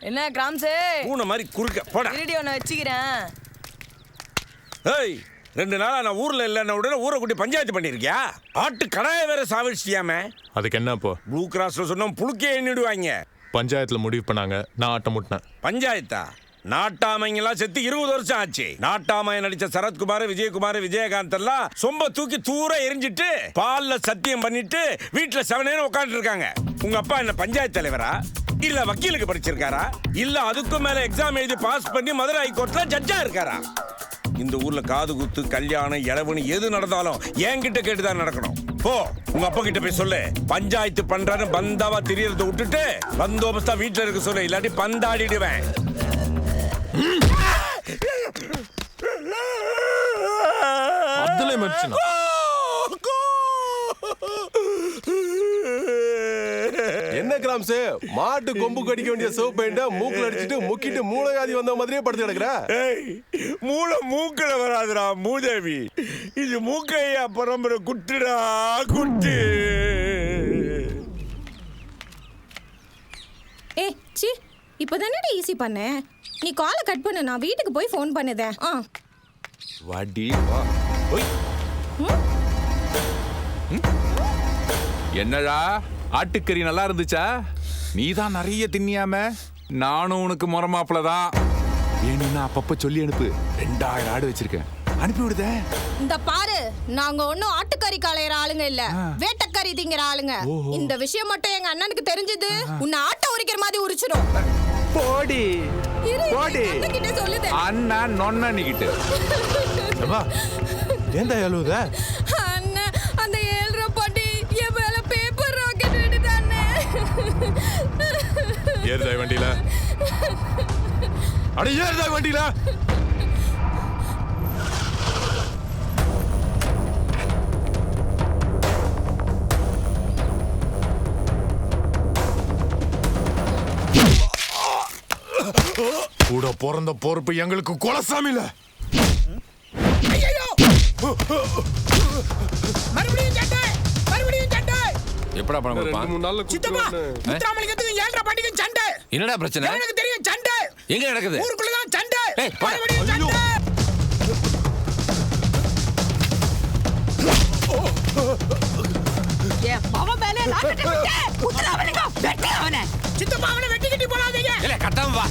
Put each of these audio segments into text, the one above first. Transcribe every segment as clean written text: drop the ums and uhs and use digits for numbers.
என்ன கிராம்ஸ் பூனை மாதிரி குறுக்க போடா. வீடியோ நான் வச்சுக்கிறேன். ஏய் 2 நாளா நான் ஊர்ல இல்லைன்ன உடனே ஊரை கூட்டி பஞ்சாயத்து பண்ணிருக்கியா? ஆட்டு கடாய வேற சாவிச்சிட்டியாமே. அதுக்கு என்ன இப்போ? ப்ளூ கிராஸ்ல சொன்னோம் புழுக்கே எண்ணிடுவாங்க. பஞ்சாயத்துல முடிவு பண்ணாங்க, நான் ஆட்டம் முட்டினேன். பஞ்சாயத்தா? நாட்டாமைங்கெல்லாம் செத்து 20 வருஷம் ஆச்சு. நாட்டாமைய நடிச்ச சரத்குமார், விஜயகுமார், விஜயகாந்த் எல்லாம் சொம்ப தூக்கி தூர எரிஞ்சிட்டு பால்ல சத்தியம் பண்ணிட்டு வீட்டுல 7 நேரம் உட்காந்துட்டு இருக்காங்க. உங்க அப்பா என்ன பஞ்சாயத்து தலைவரா? இல்ல வக்கீலுக்கு படிச்சிருக்காரா? இல்ல அதுக்கும் மேல எக்ஸாம் எழுதி பாஸ் பண்ணி மதுரை ஹைகோர்ட்ல ஜட்ஜா இருக்காரா? இந்த ஊர்ல காது குத்து, கல்யாணம், இளவனு எது நடந்தாலும் என்கிட்ட கேட்டுதான் நடக்கணும். போ உங்க அப்பா கிட்ட போய் சொல்லு, பஞ்சாயத்து பண்றான்னு பந்தாவா தெரியறத விட்டுட்டு பந்தோபஸ்தா வீட்டுல இருக்க சொல்லு, இல்லாட்டி பந்தாடிடுவேன். அதுல மச்சினா என்ன கிராம்ஸ், மாட்டு கொம்பு கடிக்க வேண்டிய சோப் பெயிண்ட மூக்குல அடிச்சிட்டு முக்கிட்டு மூளையாதி வந்த மாதிரியே படுத்து கிடக்குற. மூளை மூக்குல வராதுடா மூதேவி, இது மூக்கையா பரம்பரை குட்டுடா குட்டு. ஏ சி, இப்போதானே ஈஸி பண்ணேன். நீ காலை கட் பண்ணு, நான் வீட்டுக்கு போய் ஃபோன் பண்ணுதேன். வாடி வா. ஓய் என்னடா ஆட்டுக்கறி நல்லா இருந்துச்சா? நீ தான் நிறைய தின்னியாம. நானும் உனக்கு முறமாப்பிள தான். வேணும்னா அப்பப்ப சொல்லி அனுப்பு. 2000 ஆடு வச்சிருக்கேன், அனுப்பி விடுதே. இந்த பாரு, நாங்க ஒன்னும் ஆட்டுக்கறி களையற ஆளுங்க இல்ல, வேட்டக்கறி திங்கிற ஆளுங்க. இந்த விஷயம் மட்டும் எங்க அண்ணனுக்கு தெரிஞ்சது, உன்னை ஆட்டை உரிக்கிற மாதிரி உரிச்சிடும். போடி போடி அண்ணா நொண்ணா நிக்கிட்டு. ஏண்டா அழுவுத? அண்ணன் அந்த 7 ரூபாய் பாட்டி என் மேல பேப்பர் ராக்கெட் விட்டுட்டானே. ஏறுதா வண்டியில? அட ஏறுதா வண்டியில? கூட பிறந்த பொறுப்பு எங்களுக்கு குலசாமில. மறுபடியும் சண்டை, மறுபடியும் சண்டை. எப்படா பணம் கொடுப்பான்? 2-3 நாள்ல சித்தப்பா, முத்துராமலிங்கத்துக்கு 7 பாட்டிக்கு சண்டை. என்னடா பிரச்சனை? எனக்கு தெரியும் சண்டை எங்க நடக்குது? ஊருக்குள்ள தான் சண்டை. ஏய், போடா. மறுபடியும் சண்டை. ஏன் பாவம் மேலே லாக்கெட் விட்டு முத்துராமலிங்கம் வெட்டி அவனை. சித்தப்பா அவனை வெட்டி கட்டி போடாதீங்க. இல்ல கட்டாம வா.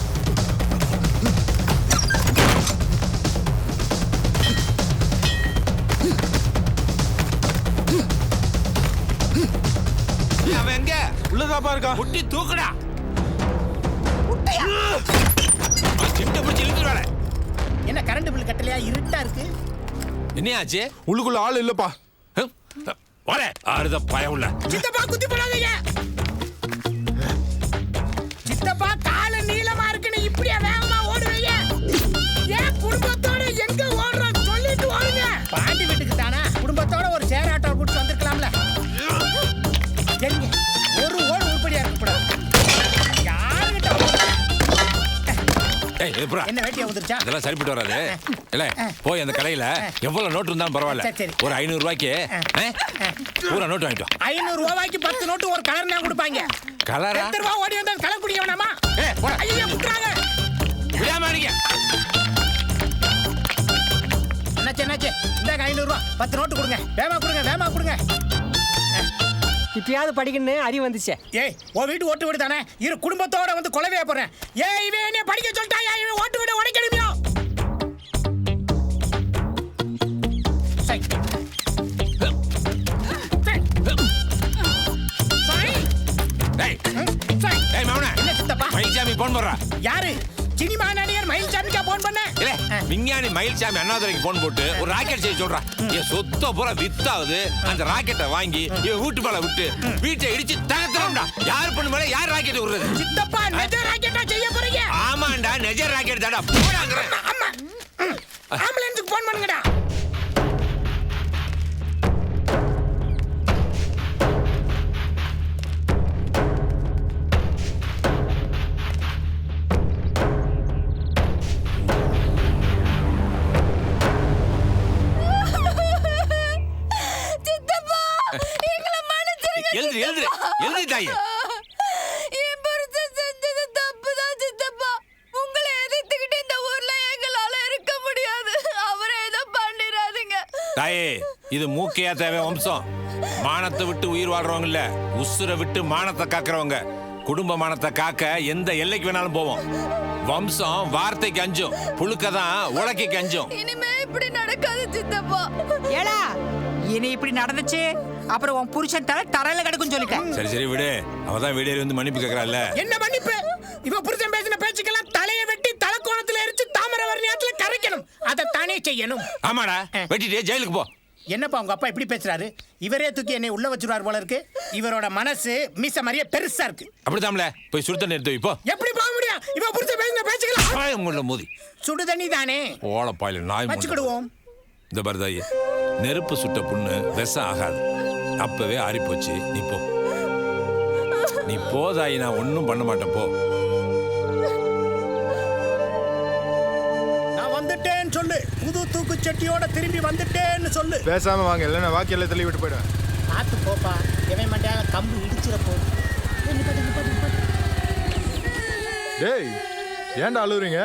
அவன் எங்க? உள்ளதாப்பா இருக்கா? முட்டி தூக்குடா. சிட்ட பிடிச்சி இழுத்துறானே. என்ன கரண்ட் பில் கட்டலையா? இருட்டா இருக்கு. என்னையாச்சு? உள்ளுக்குள்ள ஆள் இல்லப்பா. வரே ஆறுத பயம் உள்ள. சித்தப்பா குத்தி போடாதீங்க. சித்தப்பா கால நீளமா இருக்குன்னு இப்படியே வேகமா ஓடுவீங்க? ஏன் குடும்பத்தோட எங்க ஓடுறோம் சொல்லிட்டு ஓடுங்க. பாண்டி வீட்டுக்கு தானே குடும்பத்தோட ஒரு சேர் ஆட்டோ கூட்டிட்டு வந்திருக்கலாம்ல. ஒரு ஓடு உருப்படியா இருக்கக்கூடாது. யாருகிட்ட ஏய் எப்பரா? என்ன வேட்டியா வந்துருச்சா? இதெல்லாம் சரிப்பட்டு வராது. இல்ல போய் அந்த கடையில எவ்வளவு நோட்டு இருந்தாலும் பரவாயில்ல, சரி. ஒரு 500 ரூபாய்க்கு பூரா நோட்டு வாங்கிட்டோம். 500 ரூபாய்க்கு 10 நோட்டு ஒரு கலர் தான் கொடுப்பாங்க. கலரா? 10 ரூபாய் ஓடி வந்தா கலர் குடிக்கவேணாமா? ஐயோ குடுறாங்க. விடாம இருங்க. என்னாச்சு? இந்தாங்க 500 ரூபாய் 10 நோட்டு கொடுங்க. வேமா கொடுங்க. இப்பயாவது படிக்கணும்னு அறிவு வந்துச்சே. ஏய் உன் வீட்டு ஓட்டு வீடு தானே, இரு குடும்பத்தோட வந்து கொலைவே போறேன். ஏய் இவன் என்ன படிக்க சொல்லிட்டாயா? இவன் ஓட்டு வீடு உடைக்கணுமியோ? ஏய் மவனே, என்ன சித்தப்பா? மயில்சாமி போன் பண்றா. யாரு? சினிமா நடிகர் மயில்சாமிக்கா போன் பண்ண? இல்ல விஞ்ஞானி மயில்சாமி அண்ணாதுரைக்கு போன் போட்டு ஒரு ராக்கெட் செய்ய சொல்றான். என் சொத்த பூரா வித்தாவுது. அந்த ராக்கெட்டை வாங்கி என் வீட்டு மேல விட்டு வீட்டை இடிச்சு தகர்த்துறோம்டா. யார் பண்ணு மேல யார் ராக்கெட் விடுறது? சித்தப்பா நெஜ ராக்கெட்டா செய்ய போறீங்க? ஆமாண்டா, நெஜ ராக்கெட் தாடா. போடாங்கற. அம்மா ஆம்புலன்ஸ்க்கு போன் பண்ணுங்கடா. எழுதி தாயே. என் புருஷன் செஞ்சது தப்புதான் சித்தப்பா. தாயே இது மூக்கையா தேவை வம்சம். மானத்தை விட்டு உயிர் வாழ்றவங்க இல்ல, உசுரை விட்டு மானத்தை காக்குறவங்க. குடும்ப மானத்தை காக்க எந்த எல்லைக்கு வேணாலும் போவோம். வம்சம் வார்த்தைக்கு அஞ்சும், புழுக்கதான் உலக்கைக்கு அஞ்சும். இனிமே இப்படி நடக்காது சித்தப்பா. ஏடா இனி இப்படி நடந்துச்சு அப்புறம் உன் புருஷன் தரையில கிடக்கும் சொல்லிட்டேன். சரி சரி விடு, அவதான் வீடேறி வந்து மன்னிப்பு கேக்குறாள். என்ன மன்னிப்பு? இவ புருஷன் பேசின பேச்சுக்கெல்லாம் தலையை வெட்டி தலைக்கோணத்துல எரிச்சு தாமிரவர்ணியத்துல கரைக்கணும். அதை தானே செய்யணும். ஆமாடா, வெட்டிட்டு ஜெயிலுக்கு போ. என்னப்பா உங்க அப்பா இப்படி பேசுறாரு? இவரே தூக்கி என்னை உள்ள வச்சிருவார் போல இருக்கு. இவரோட மனசு மீச மாதிரியே பெருசா இருக்கு. அப்படித்தாம்ல, போய் சுடு தண்ணி எடுத்து வைப்போ. எப்படி போக முடியும்? இவ புருஷன் பேசின பேச்சுக்கலாம் மோதி சுடு தண்ணி தானே ஓலப்பாயில நாய் வச்சுக்கிடுவோம். இந்த பரதாயி, நெருப்பு சுட்ட புண்ணு விஷம் ஆகாது. அப்பவே ஆறி போச்சு. நீ போதாயி, நான் ஒன்னும் பண்ண மாட்டேன் போ. நான் வந்துட்டேன்னு சொல்லு. புது தூக்கு சட்டியோட திரும்பி வந்துட்டேன்னு சொல்லு. பேசாம வாங்க, இல்லைன்னா வாக்கி எல்லாம் தள்ளி விட்டு போயிடுவேன். பார்த்து போப்பா, எவன் மண்டையால கம்பு இடிச்சிட போகுது. டேய், ஏன்டா அழுவுறீங்க?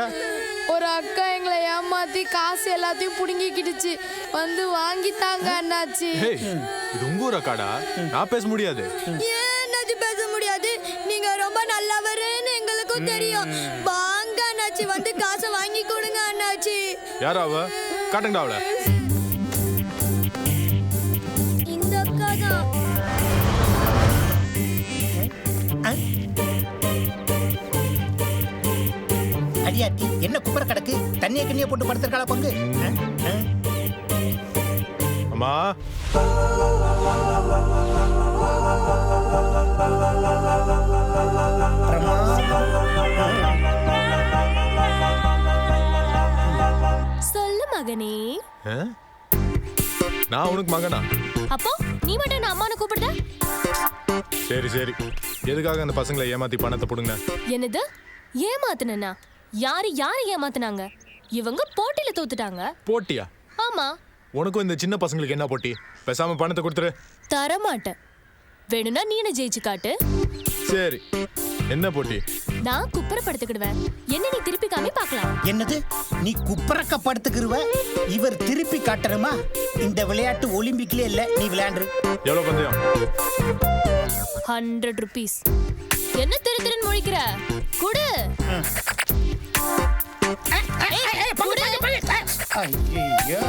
ஒரு அக்கா எங்களை ஏமாத்தி காசு எல்லாத்தையும் புடுங்கிக்கிடுச்சு. வந்து வாங்கித்தாங்க அண்ணாச்சி. டேய், இது உங்க ஊர் அக்காடா, நான் பேச முடியாது. ஏன் அண்ணாச்சி பேச முடியாது? நீங்க ரொம்ப நல்லவருன்னு எங்களுக்கும் தெரியும். வாங்க அண்ணாச்சி, வந்து காசை வாங்கி கொடுங்க அண்ணாச்சி. யாரா அவ? காட்டுங்கடா அவளை. இந்த அக்கா தான். அடியாட்டி என்ன குப்பரை கிடக்கு? தண்ணியை கண்ணியை போட்டு படுத்திருக்காளா பங்கு? அம்மா, சொல்லு மகனே. நான் உனக்கு மகனா? அப்போ நீ மட்டும் நான் அம்மானு கூப்பிடுத? சரி சரி, எதுக்காக அந்த பசங்களை ஏமாத்தி பணத்தை புடுங்க? என்னது ஏமாத்துனா? யாரு ஏமாத்துனாங்க? இவங்க போட்டியில தோத்துட்டாங்க. போட்டியா? ஆமா. உனக்கும் இந்த சின்ன பசங்களுக்கு என்ன போட்டி? பேசாம பணத்தை கொடுத்துரு. தரமாட்டேன். வேணும்னா நீனு ஜெயிச்சு காட்டு. சரி, என்ன போட்டி? நான் குப்பரை படுத்துக்கிடுவேன். என்ன நீ திருப்பி காமி பார்க்கலாம். என்னது? நீ குப்பரக்க படுத்துக்கிருவ, இவர் திருப்பி காட்டணுமா? இந்த விளையாட்டு ஒலிம்பிக்லயே இல்ல, நீ விளையாண்டு. எவ்வளவு பந்தயம்? 100 rupees. என்ன திருன்னு முழிக்கிற? குடு. ஐயோ,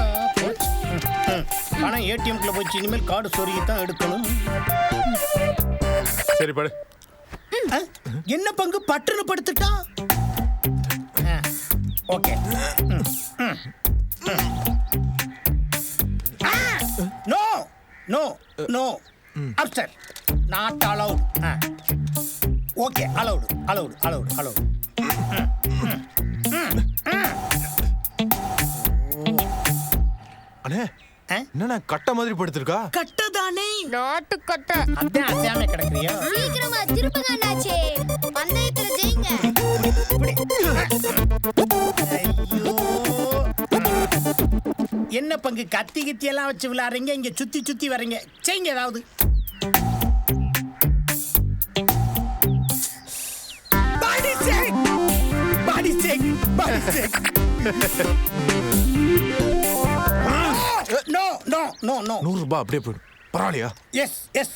பணம் ஏடிஎம்குள்ள போச்சு. இனிமேல் கார்டு சொருகி தான் எடுக்கணும். சரி படு. என்ன பங்கு பட்டுன்னு படுத்துட்டா? ஓகே. நோ நோ நோ அப்சர் not allowed. Okay, allowed allowed allowed allowed. அண்ணே, என்னண்ணா கட்ட மாதிரி படுத்திருக்கா? கட்டதானே, நாட்டு கட்ட. அதான் அசாம கிடக்குறியா? சீக்கிரமா திருப்புங்க அண்ணாச்சி, பந்தயத்துல ஜெயிங்க. என்ன பங்கு கத்தி கித்தி எல்லாம் வச்சு விளையாடுறீங்க? இங்க சுத்தி சுத்தி வர்றீங்க, செய்யுங்க ஏதாவது. Body check body check body check. No no no no. 100 ரூபாய் அப்படியே போயிடும். பரவாயில்லையா? Yes yes.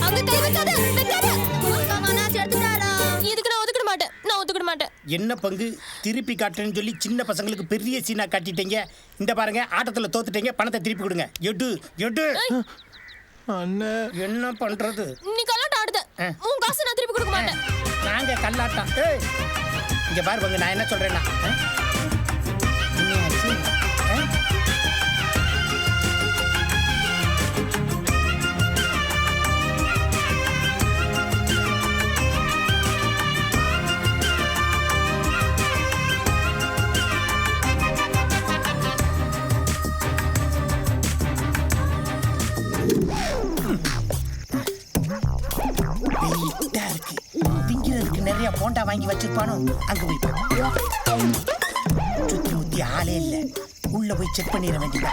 அங்க கை வைக்காத, வைக்காத. அண்ணாச்சி எடுத்துட்டாரா? இதுக்கு நான் ஒதுக்கிட மாட்டேன். நான் ஒதுக்கிட மாட்டேன். என்ன பங்கு திருப்பி காட்டுன்னு சொல்லி சின்ன பசங்களுக்கு பெரிய சீனா காட்டிட்டீங்க. இந்த பாருங்க, ஆட்டத்துல தோத்துட்டீங்க. பணத்தை திருப்பி கொடுங்க. எடு எடு. அண்ணே, என்ன பண்றது? நீ கலாட்ட ஆடுத. உன் காசு நான் திருப்பி கொடுக்க மாட்டேன். நாங்க கல்லாட்டம். ஏய், இங்க பாரு பங்கு, நான் என்ன சொல்றேன்னா, என்னாச்சு? நிறைய போண்டா வாங்கி வச்சிருப்பானோ, அங்க போய் சுத்தி முத்தி ஆளே இல்ல. உள்ள போய் செக் பண்ணிட வேண்டியதா.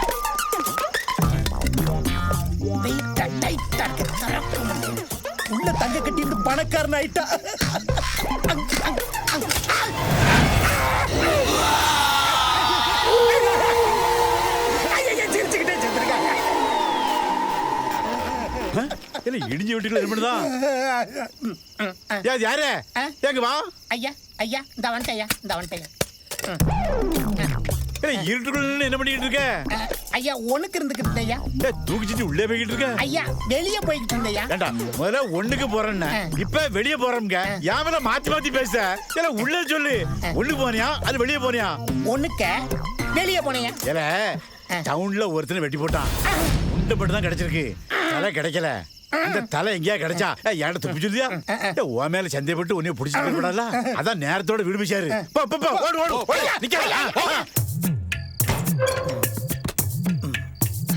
உள்ள தங்க கட்டி இருந்து பணக்காரன் ஆயிட்டா. இல்ல இடிஞ்சு வீட்டுக்குள்ள இருந்துதான் யாரு எங்க வா ஐயா ஐயா இந்த வந்துட்டேயா இந்த வந்துட்டேயா இருட்டுக்குள்ள என்ன பண்ணிட்டு இருக்க ஐயா ஒண்ணுக்கு இருந்துக்கிட்டு ஐயா தூக்கிச்சிட்டு உள்ளே போய்கிட்டு இருக்க ஐயா வெளியே போய்கிட்டு இருந்தையா ஏண்டா முதல்ல ஒண்ணுக்கு போறேன்னு இப்ப வெளியே போறோம்ங்க யாவல மாத்தி மாத்தி பேச இல்ல உள்ள சொல்லு ஒண்ணுக்கு போனியா அது வெளியே போனியா ஒண்ணுக்க வெளியே போனியா ஏல டவுன்ல ஒருத்தனை வெட்டி போட்டான் உண்டை மட்டும் தான் கிடைச்சிருக்கு தலை கிடைக்கல அந்த தலை எங்கேயா கிடைச்சா ஏன்டா துப்பி சொல்லியா உன் மேல சந்தேகப்பட்டு உன்னைய பிடிச்சிட்டு கூடாதா அதான் நேரத்தோட விடுபிச்சாரு ஓடு ஓடு நிக்க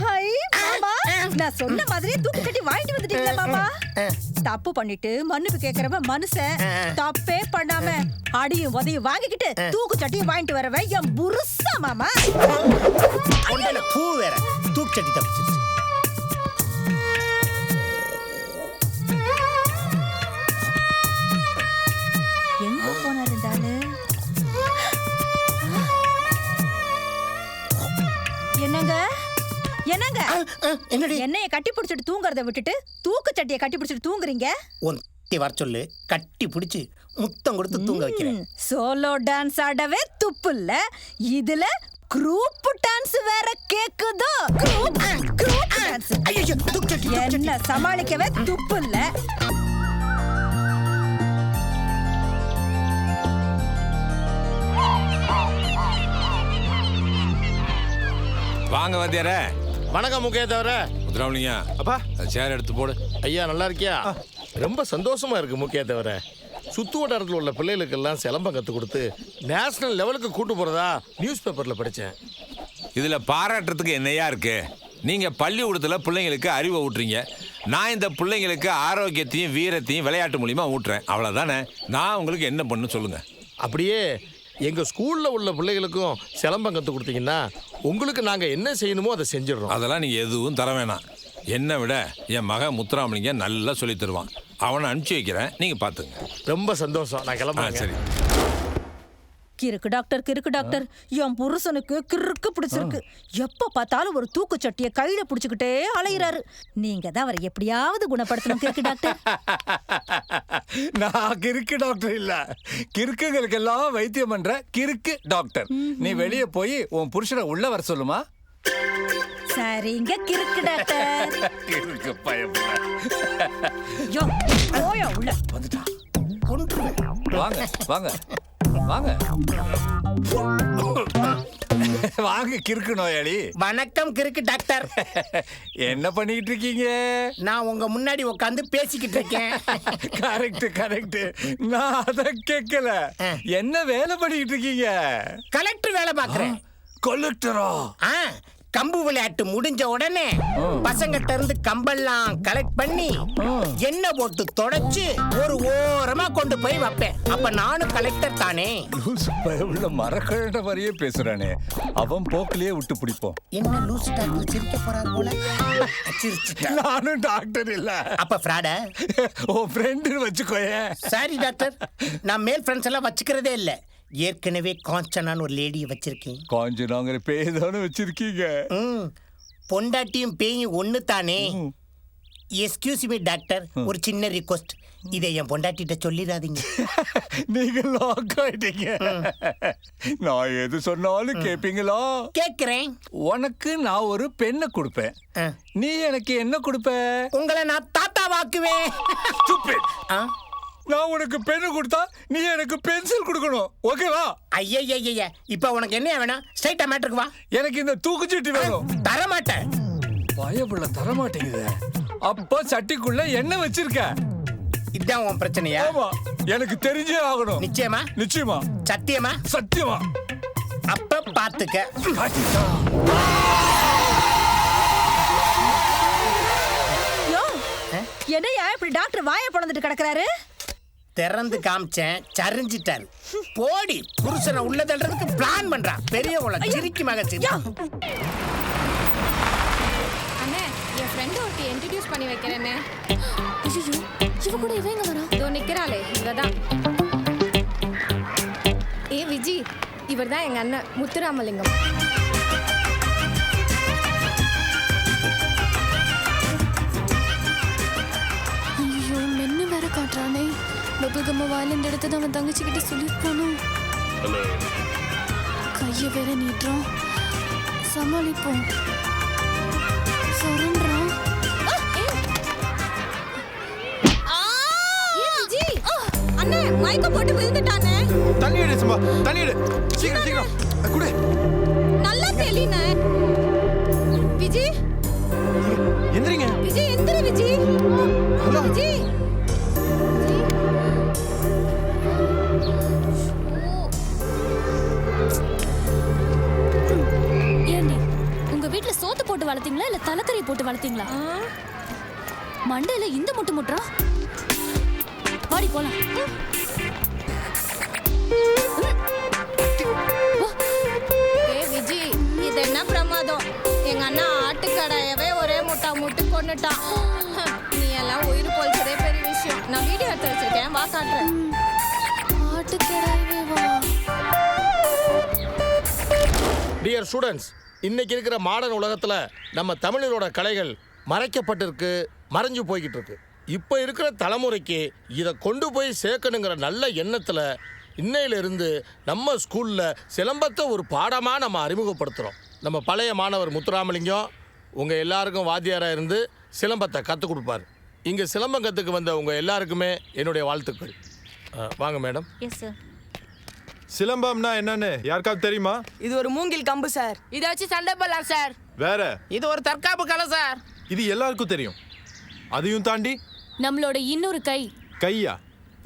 ஹை மாமா நான் சொன்ன மாதிரி தூக்கு கட்டி வாங்கிட்டு வந்துட்டீங்களா மாமா தப்பு பண்ணிட்டு மன்னிப்பு கேக்குறவ மனுஷன் தப்பே பண்ணாம அடியும் உதையும் வாங்கிக்கிட்டு தூக்கு சட்டியும் வாங்கிட்டு வரவ என் புருஷா மாமா பூ வேற தூக்கு சட்டி தப்பிச்சு எங்க போனாரு இந்த ஆளு என்னங்க என்னங்க என்னைய கட்டி பிடிச்சிட்டு தூங்குறத விட்டுட்டு தூக்கு சட்டியை கட்டி பிடிச்சிட்டு தூங்குறீங்க வர சொல்லு கட்டி பிடிச்சு முத்தம் கொடுத்து தூங்க வைக்கிறேன் சோலோ டான்ஸ் ஆடவே துப்பு இல்ல இதுல குரூப் டான்ஸ் வேற கேக்குதோ குரூப் டான்ஸ் என்ன சமாளிக்கவே துப்பு இல்ல வாங்க வாத்தியாரே. வணக்கம் முக்கிய தவிர முத்துராமலிங்கா அப்பா சேர் எடுத்து போடு. ஐயா நல்லா இருக்கியா ரொம்ப சந்தோஷமா இருக்கு முக்கிய தவிர சுத்து வட்டாரத்தில் உள்ள பிள்ளைகளுக்கெல்லாம் சிலம்பம் கற்றுக் கொடுத்து நேஷனல் லெவலுக்கு கூட்டு போறதா நியூஸ் பேப்பர்ல படித்தேன். இதுல பாராட்டுறதுக்கு என்னையா இருக்கு? நீங்க பள்ளிக்கூடத்துல பிள்ளைங்களுக்கு அறிவை ஊட்டுறீங்க. நான் இந்த பிள்ளைங்களுக்கு ஆரோக்கியத்தையும் வீரத்தையும் விளையாட்டு மூலியமா ஊட்டுறேன். அவ்வளவுதானே. நான் உங்களுக்கு என்ன பண்ணு சொல்லுங்க. அப்படியே எங்கள் ஸ்கூலில் உள்ள பிள்ளைகளுக்கும் சிலம்பம் கற்றுக் கொடுத்தீங்கன்னா உங்களுக்கு நாங்கள் என்ன செய்யணுமோ அதை செஞ்சிடறோம். அதெல்லாம் நீங்கள் எதுவும் தர வேணாம். என்னை விட என் மகன் முத்துராமலிங்க நல்லா சொல்லி தருவான். அவனை அனுப்பிச்சி வைக்கிறேன், நீங்கள் பார்த்துங்க. ரொம்ப சந்தோஷம். நான் கிளம்புறேன். சரி. கிறுக்கு டாக்டர் என் புருஷனுக்கு கிறுக்கு பிடிச்சிருக்கு. எப்ப பார்த்தாலும் ஒரு தூக்கு சட்டியை கையில பிடிச்சுக்கிட்டே அலையிறாரு. நீங்க தான் அவரை எப்படியாவது குணப்படுத்தணும் கிறுக்கு டாக்டர். நான் கிறுக்கு டாக்டர் இல்ல, கிறுக்குகளுக்கு எல்லாம் வைத்தியம் பண்ற கிறுக்கு டாக்டர். நீ வெளியே போய் உன் புருஷனை உள்ள வர சொல்லுமா. சரிங்க கிறுக்கு டாக்டர். கிறுக்கு பயப்பட போயா உள்ள வந்துட்டான். வாங்க வாங்க வாங்க வாங்க கிறுக்கு நோயாளி. வணக்கம் கிறுக்கு டாக்டர். என்ன பண்ணிட்டு இருக்கீங்க? நான் உங்க முன்னாடி உட்காந்து பேசிக்கிட்டு இருக்கேன். Correct correct. நான் அத கேட்கல. என்ன வேலை பண்ணிட்டு இருக்கீங்க? கலெக்டர் வேலை பார்க்கறேன். கலெக்டரா? கம்பு விளையாட்டு முடிஞ்ச உடனே பசங்கிட்ட இருந்து கம்பெல்லாம் கலெக்ட் பண்ணி எண்ணெய் போட்டு தொடச்சு ஒரு ஓரமா கொண்டு போய் வைப்பேன். அப்ப நானும் கலெக்டர் தானே. உள்ள மரக்கழண்ட மாதிரியே பேசுறானே, அவன் போக்கிலேயே விட்டு பிடிப்போம். என்ன லூஸ் டாக்டர் சிரிக்க போறாரு போல. நானும் டாக்டர் இல்ல. அப்ப ஃப்ராட ஓ ஃப்ரெண்ட் வச்சுக்கோயே. சாரி டாக்டர், நான் மேல் ஃப்ரெண்ட்ஸ் எல்லாம் வச்சுக்கிறதே இல்ல. ஏற்கனவே காஞ்சனான்னு ஒரு லேடியை வச்சிருக்கேன். காஞ்சனாங்கிற பேய் தானே வச்சிருக்கீங்க? பொண்டாட்டியும் பேயும் ஒண்ணு தானே. எஸ்கியூஸ் மீ டாக்டர், ஒரு சின்ன ரிக்வெஸ்ட். இதை என் பொண்டாட்டிட்ட சொல்லிடாதீங்க. நீங்க லாக் ஆயிட்டீங்க. நான் எது சொன்னாலும் கேப்பீங்களா? கேக்குறேன். உனக்கு நான் ஒரு பெண்ணை கொடுப்பேன். நீ எனக்கு என்ன கொடுப்ப? உங்களை நான் தாத்தா வாக்குவேன். நான் உனக்கு பெண்ணு கொடுத்தா நீ எனக்கு பென்சில் கொடுக்கணும். ஓகேவா? ஐயா இப்ப உனக்கு என்ன வேணும்? ஸ்ட்ரைட்டா மேட்டருக்கு வா. எனக்கு இந்த தூக்குச்சீட்டு வேணும். தரமாட்டேன். பயப்புள்ள தரமாட்டேங்குது. அப்ப சட்டிக்குள்ள என்ன வச்சிருக்க? இதான் உன் பிரச்சனையா? ஆமா, எனக்கு தெரிஞ்சே ஆகணும். நிச்சயமா? நிச்சயமா. சத்தியமா? சத்தியமா. அப்ப பாத்துக்க. என்னையா இப்படி டாக்டர் வாயை பொளந்துட்டு கிடக்குறாரு? திறந்து காமிச்சேன், சரிஞ்சிட்டாரு. போடி, புருஷனை உள்ள தள்ளுறதுக்கு பிளான் பண்றான். பெரிய உலக சிரிக்கு மகச்சி. அண்ணே, என் ஃப்ரெண்ட் ஒருத்தி இன்ட்ரோடியூஸ் பண்ணி வைக்கிறேன்னு. ஐயோ, இவ கூட இவ எங்க வரா? இதோ நிக்கிறாளே, இவதான். விஜி, இவர்தான் எங்க அண்ணன் முத்துராமலிங்கம். நம்ம வாயில இந்த இடத்த அவன் தங்கச்சி கிட்ட சொல்லிருப்பானோ? கைய வேற நீட்டுறான். சமாளிப்போம். சொல்றான். அண்ணே மைக்க போட்டு விழுந்துட்டானே. தண்ணி எடு சும்மா, தண்ணி எடு. சீக்கிரம் சீக்கிரம் குடு. நல்லா தெளினே. விஜி எந்திரிங்க. விஜி எந்திரி விஜி. ஹலோ விஜி. ஏண்டி உங்க வீட்ல சோத்து போட்டு வளர்த்தீங்களா இல்ல தலைக்கறி போட்டு வளர்த்தீங்களா? மண்டையில இந்த முட்டு முட்டுறா. வாடி போலாம். விஜி இது என்ன பிரமாதம். எங்க அண்ணா ஆட்டுக்கடாயவே ஒரே முட்டா முட்டு கொன்னுட்டான். நீ எல்லாம் உயிர் போல்றதே பெரிய விஷயம். நான் வீடியோ எடுத்து வச்சிருக்கேன், வா காட்டுறேன். ஆட்டுக்கடாயவே வா. டியர் ஸ்டூடெண்ட்ஸ், இன்னைக்கு இருக்கிற மாடர்ன் உலகத்துல நம்ம தமிழரோட கலைகள் மறைக்கப்பட்டிருக்கு, மறைஞ்சு போய்கிட்டு இருக்கு. இப்போ இருக்கிற தலைமுறைக்கு இதை கொண்டு போய் சேர்க்கணுங்கிற நல்ல எண்ணத்தில் இன்னையிலிருந்து நம்ம ஸ்கூலில் சிலம்பத்தை ஒரு பாடமாக நம்ம அறிமுகப்படுத்துகிறோம். நம்ம பழைய மாணவர் முத்துராமலிங்கம் உங்கள் எல்லாருக்கும் வாத்தியாராக இருந்து சிலம்பத்தை கற்றுக் கொடுப்பார். இங்கே சிலம்பம் கற்றுக்கு வந்த உங்கள் எல்லாருக்குமே என்னுடைய வாழ்த்துக்கள். வாங்க மேடம். Yes sir. சிலம்பம்னா என்னன்னு யாருக்காவது தெரியுமா? இது ஒரு மூங்கில் கம்பு சார். இதை வச்சு சண்டை போடலாம் சார். வேற? இது ஒரு தற்காப்பு கலை சார். இது எல்லாருக்கும் தெரியும். அதையும் தாண்டி நம்மளோட இன்னொரு கை. கையா?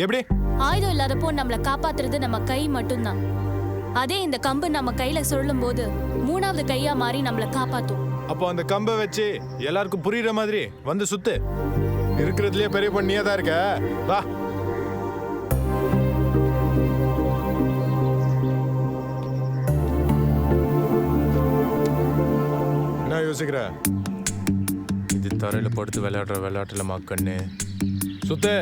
எப்படி? ஆயுதம் இல்லாதப்போ நம்மளை காப்பாத்துறது நம்ம கை மட்டும்தான். அதே இந்த கம்பு நம்ம கையில சொல்லும் போது மூணாவது கையா மாறி நம்மளை காப்பாத்தும். அப்போ அந்த கம்பை வச்சு எல்லாருக்கும் புரியுற மாதிரி வந்து சுத்து. இருக்கிறதுலயே பெரிய பண்ணியா தான் இருக்க. வா. என்ன யோசிக்கிற? இது தரையில படுத்து விளையாடுற விளையாட்டுல மக்கண்ணு சுத்து.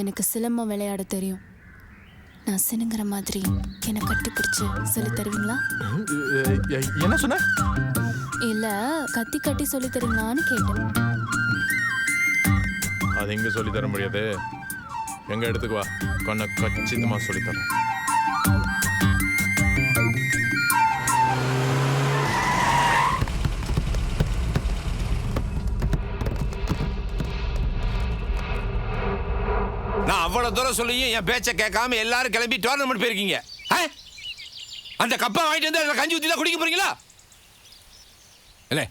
எனக்கு சிலம்பம் விளையாட தெரியும். நான் சினுங்கிற மாதிரி என்னை கட்டிப்பிடிச்சு சொல்லி தருவீங்களா? என்ன சொன்ன? இல்ல கத்தி கட்டி சொல்லி தருவீங்களான்னு கேட்டேன். அது எங்க சொல்லி தர முடியாது. எங்க இடத்துக்கு வா, கண்ண கச்சிதமா சொல்லி தரேன். நான் அவ்வளவு தூரம் சொல்லியும் என் பேச்சை கேட்காம எல்லாரும் கிளம்பி டோர்னமெண்ட் போயிருக்கீங்க. அந்த கப்பை வாங்கிட்டு வந்து அதில் கஞ்சி ஊற்றி தான் குடிக்க போறீங்களா? இல்லை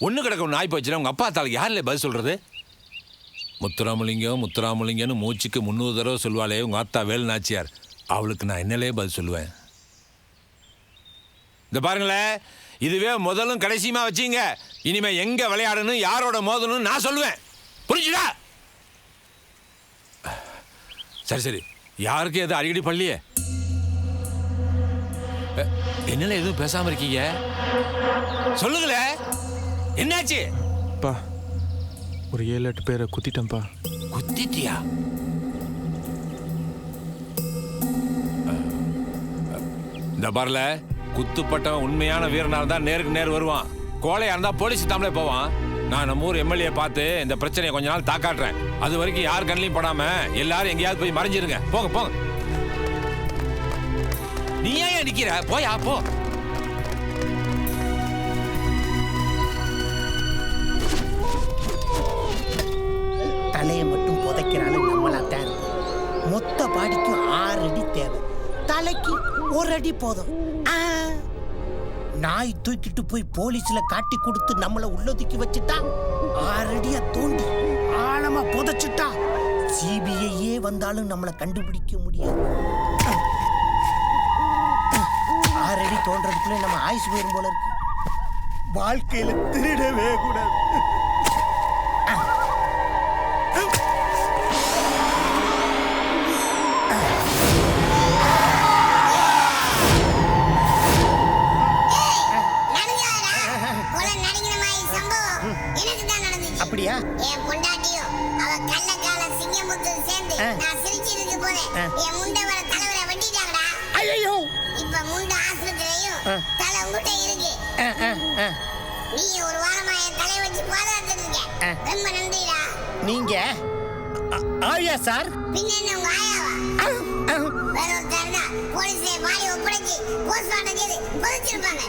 ஒன்று கிடக்க ஒன்று ஆகி போச்சுன்னா உங்கள் அப்பா தாளுக்கு யாரில் பதில் சொல்கிறது? முத்துராமலிங்கம் முத்துராமலிங்கம்னு மூச்சுக்கு 300 தடவை சொல்லுவாளே உங்கள் அத்தா வேலு நாச்சியார், அவளுக்கு நான் என்னலே பதில் சொல்லுவேன்? இந்த பாருங்களேன், இதுவே முதலும் கடைசியுமா வச்சிங்க. இனிமே எங்கே விளையாடணும் யாரோட மோதணும் நான் சொல்லுவேன். புரிஞ்சுடா? சரி சரி, யாருக்கு எது அடிக்கடி பள்ளியே? என்னல எதுவும் பேசாம இருக்கீங்க? சொல்லுங்களே, என்னாச்சு? பா, ஒரு 7-8 பேரை குத்திட்டேன்ப்பா. குத்திட்டியா? இந்த பாருல, குத்துப்பட்டவன் உண்மையான வீரனாக தான் நேருக்கு நேர் வருவான். கோழையா இருந்தா போலீஸ் தாமலே போவான். நான் நம்ம ஊர் எம்எல்ஏ பார்த்து இந்த பிரச்சனையை கொஞ்ச நாள் தாக்காட்டுறேன். அது வரைக்கும் யார் கண்ணிலையும் படாம எல்லாரும் எங்கேயாவது போய் மறைஞ்சிருங்க. போங்க போங்க. நீ ஏன் நிக்கிற? போயா போ. தலையை மட்டும் புதைக்கிறாலும் நம்மளாத்தான் இருக்கும். மொத்த பாடிக்கும் 6 அடி தேவை, தலைக்கு 1 அடி போதும். நாய் தூக்கிட்டு போய் போலீஸ்ல காட்டி கொடுத்து நம்மள உள்ளொதுக்கி வச்சுட்டா, 6 அடியா தோண்டி ஆழமா புதைச்சிட்டா சிபிஐயே வந்தாலும் நம்மளை கண்டுபிடிக்க முடியாது. 6 அடி தோன்றதுக்குள்ள நம்ம ஆயுசு போயிரும் போல இருக்கு. வாழ்க்கையில திருடவே கூடாது. தலை உங்ககிட்ட இருக்கு. நீ ஒரு வாரமா என் தலையை வச்சு பாதுகாத்துட்டு இருக்க. ரொம்ப நன்றிடா. நீங்க ஆயா சார்? பின்ன என்ன உங்க ஆயாவா? வேற ஒருத்தர் தான் போலீஸ்ல பாடி ஒப்படைச்சு போஸ்ட்மார்ட்டம் செய்து புதைச்சிருப்பாங்க.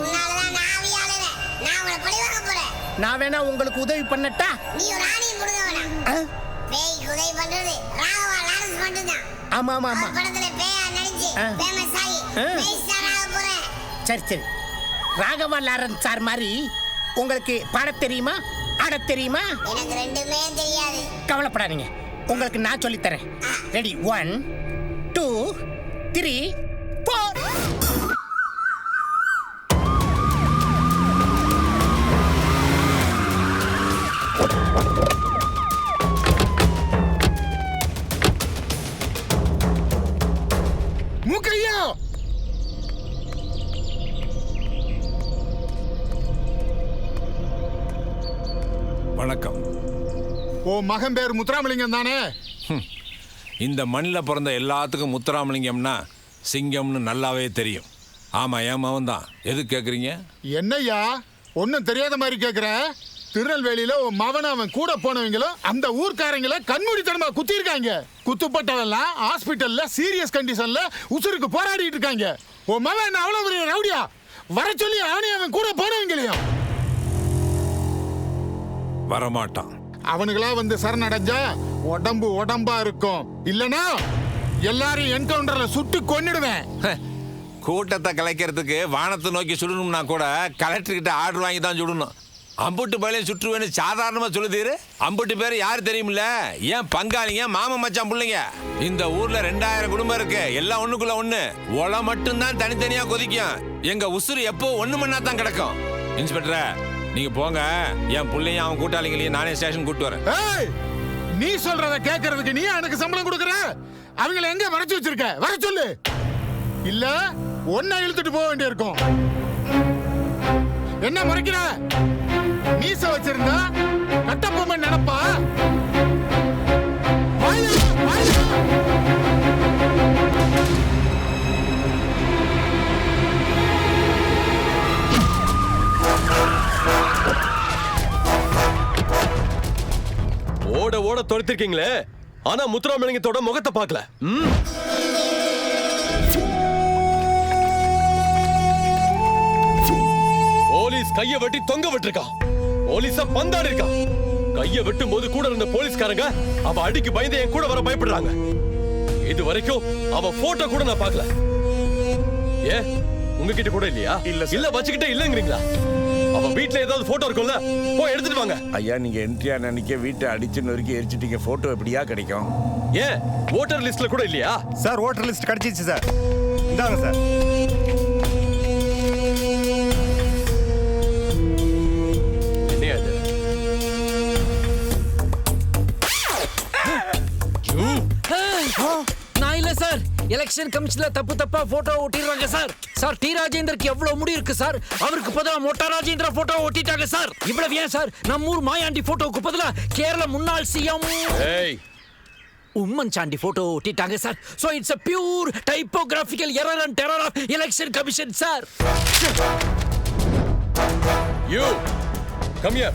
உன்னாலதான் நான் ஆவியாளனே. நான் உங்களை பழி வாங்க போறேன். நான் வேணா உங்களுக்கு உதவி பண்ணட்டா? நீ ஒரு ஆணியை கொடுங்க வேணாம். பேய்க்கு உதவி பண்றது ராகவா லாரன்ஸ் மட்டும்தான். ஆமா ஆமா ஆமா. படத்துல பேயா நடிச்சு ஃபேமஸ் ஆகி பேய் ஸ்டார் ஆக போறேன். சரி சரி. ராகவா லாரன்ஸ் சார் மாதிரி உங்களுக்கு பாடத் தெரியுமா, ஆடத் தெரியுமா? எனக்கு ரெண்டுமே தெரியாது. கவலைப்படாதீங்க, உங்களுக்கு நான் சொல்லித் தரேன். ரெடி? 1 2 3 4. மூக்கையா வணக்கம். ஓ மகன் பேர் முத்துராமலிங்கம் தானே? இந்த மண்ணில் பிறந்த எல்லாத்துக்கும் முத்துராமலிங்கம்னா சிங்கம்னு நல்லாவே தெரியும். ஆமா, என் மகன் தான். எது கேட்குறீங்க? என்னய்யா ஒன்னும் தெரியாத மாதிரி கேக்குற? திருநெல்வேலியில உன் மவன் அவன் கூட போனவங்களும் அந்த ஊர்க்காரங்களை கண்மூடித்தனமா குத்திருக்காங்க. குத்துப்பட்டவெல்லாம் ஹாஸ்பிட்டல்ல சீரியஸ் கண்டிஷன்ல உசுருக்கு போராடிட்டு இருக்காங்க. உன் மவன் அவ்வளவு பெரிய ரவுடியா? வர சொல்லி அவனே அவன் கூட போனவங்களையும். வரமாட்டான். அவனுங்களா வந்து சரணடைஞ்சா உடம்பு உடம்பா இருக்கும். இல்லனா எல்லாரையும் என்கவுண்டர்ல சுட்டு கொன்னிடுவேன். கூட்டத்தை கலைக்கிறதுக்கு வானத்தை நோக்கி சுடணும்னா கூட கலெக்டர்கிட்ட ஆர்டர் வாங்கி தான் சுடணும். அம்புட்டு பேரையும் சுற்றுவேன்னு சாதாரணமாக சொல்லுதீரு. அம்புட்டு பேர் யார் தெரியுமில்ல? ஏன் பங்காளிங்க, மாமன் மச்சான் பிள்ளைங்க. இந்த ஊர்ல 2000 குடும்பம் இருக்கு. எல்லாம் ஒண்ணுக்குள்ள ஒண்ணு. ஒலை மட்டும்தான் தனித்தனியா கொதிக்கும். எங்க உசுறு எப்போ ஒண்ணு மண்ணா தான் கிடக்கும். இன்ஸ்பெக்டர், நீங்க போங்க. என் பிள்ளையும் அவன் கூட்டாளிங்களையும் நானே ஸ்டேஷன் கூட்டு வரேன். நீ சொல்றத கேட்கறதுக்கு நீ எனக்கு சம்பளம் கொடுக்கற? அவங்களை எங்க மறைச்சு வச்சிருக்க? வர சொல்லு. இல்ல ஒன்ன இழுத்துட்டு போக வேண்டியிருக்கும். என்ன மறைக்கிற? மீச வச்சிருந்தா கட்டப்பொம்மை நினைப்பா? ஓட ஓட தொலைத்திருக்கீங்களே, ஆனா முத்துராமலிங்கத்தோட முகத்தை பார்க்கல. போலீஸ் கைய வெட்டி தொங்க விட்டுருக்கான். போலீஸ பந்தாடி இருக்கான். கைய வெட்டும் போது கூட இருந்த போலீஸ்காரங்க அவ அடிக்கு பயந்து என் கூட வர பயப்படுறாங்க. இது வரைக்கும் அவ போட்டோ கூட நான் பார்க்கல. ஏ, உங்ககிட்ட கூட இல்லையா? இல்ல வச்சுக்கிட்டே இல்லங்கிறீங்களா? அவ வீட்ல ஏதாவது போட்டோ இருக்கும்ல, போய் எடுத்துட்டு வாங்க. ஐயா, நீங்க என்ட்ரியா நினைக்க வீட்டை அடிச்சு நொறுக்கி எரிச்சிட்டீங்க. போட்டோ எப்படியா கிடைக்கும்? ஏன் ஓட்டர் லிஸ்ட்ல கூட இல்லையா? சார் ஓட்டர் லிஸ்ட் கிடைச்சிச்சு சார். இந்தாங்க சார். நான் இல்ல சார். எலெக்ஷன் கமிஷன்ல தப்பு தப்பா போட்டோ ஒட்டிடுறாங்க சார். சார், டி ராஜேந்தருக்கு எவ்வளவு முடி இருக்கு சார், அவருக்கு பதிலா மொட்டா ராஜேந்திர போட்டோ ஒட்டிட்டாங்க சார். இவ்வளவு ஏன் சார் நம்ம ஊர் மாயாண்டி போட்டோவுக்கு பதிலா கேரள முன்னாள் சிஎம் உம்மன் சாண்டி போட்டோ ஒட்டிட்டாங்க sir. So it's a pure typographical error and terror of election commission sir. You come here.